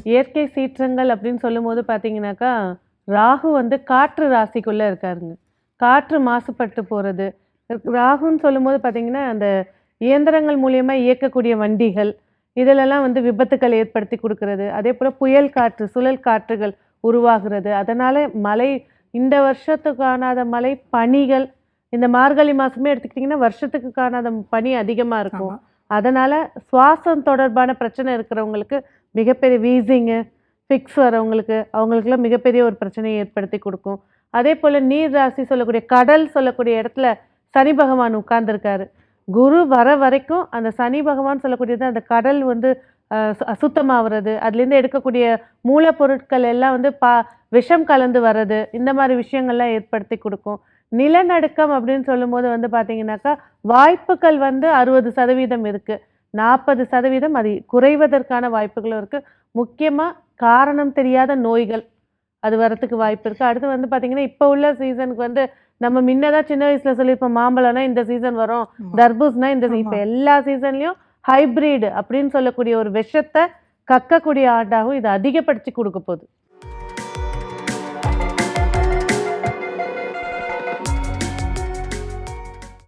இயற்கை சீற்றங்கள் அப்படின்னு சொல்லும்போது பார்த்தீங்கன்னாக்கா, ராகு வந்து காற்று ராசிக்குள்ள இருக்காருங்க. காற்று மாசுபட்டு போறது. ராகுன்னு சொல்லும்போது பார்த்தீங்கன்னா, அந்த இயந்திரங்கள் மூலியமா இயக்கக்கூடிய வண்டிகள், இதிலெல்லாம் வந்து விபத்துக்கள் ஏற்படுத்தி குடுக்குறது. அதேபோல புயல் காற்று, சுழல் காற்றுகள் உருவாகுறது. அதனால மழை இந்த வருஷத்துக்கு காணாத மழை, பனிகள் இந்த மார்கழி மாசமே எடுத்துக்கிட்டிங்கன்னா, வருஷத்துக்கு காணாத பனி அதிகமா இருக்கும். ஆமா. அதனால சுவாசம் தொடர்பான பிரச்சனை இருக்கிறவங்களுக்கு மிகப்பெரிய வீசிங்கு, ஃபிக்ஸ் வரவங்களுக்கு, அவங்களுக்கெல்லாம் மிகப்பெரிய ஒரு பிரச்சனையை ஏற்படுத்தி குடுக்கும். அதேபோல நீர் ராசி சொல்லக்கூடிய கடல் சொல்லக்கூடிய இடத்துல சனி பகவான் உட்கார்ந்திருக்காரு. குரு வர வரைக்கும் அந்த சனி பகவான் சொல்லக்கூடியது அந்த கடல் வந்து அசுத்தமாவுறது, அதுலேருந்து எடுக்கக்கூடிய மூலப்பொருட்கள் எல்லாம் வந்து விஷம் கலந்து வர்றது, இந்த மாரி விஷயங்கள்லாம் ஏற்படுத்தி குடுக்கும். நிலநடுக்கம் அப்படின்னு சொல்லும்போது வந்து பார்த்தீங்கன்னாக்கா, வாய்ப்புகள் வந்து 60% இருக்கு. 40% அது குறைவதற்கான வாய்ப்புகளும் இருக்கு. முக்கியமா காரணம் தெரியாத நோய்கள், அது வரத்துக்கு வாய்ப்பு இருக்கு. அடுத்து வந்து பார்த்தீங்கன்னா, இப்ப உள்ள சீசனுக்கு வந்து நம்ம முன்னதான் சின்ன வயசுல சொல்லியிருப்போம், மாம்பழம்னா இந்த சீசன் வரும், ஆமா. தர்பூஸ்னா இந்த இப்ப ஆமா. எல்லா சீசன்லயும் ஹைபிரிட் அப்படின்னு சொல்லக்கூடிய ஒரு விஷத்த கக்கக்கூடிய ஆண்டாகவும் இது அதிகப்படுத்தி குடுக்க போகுது.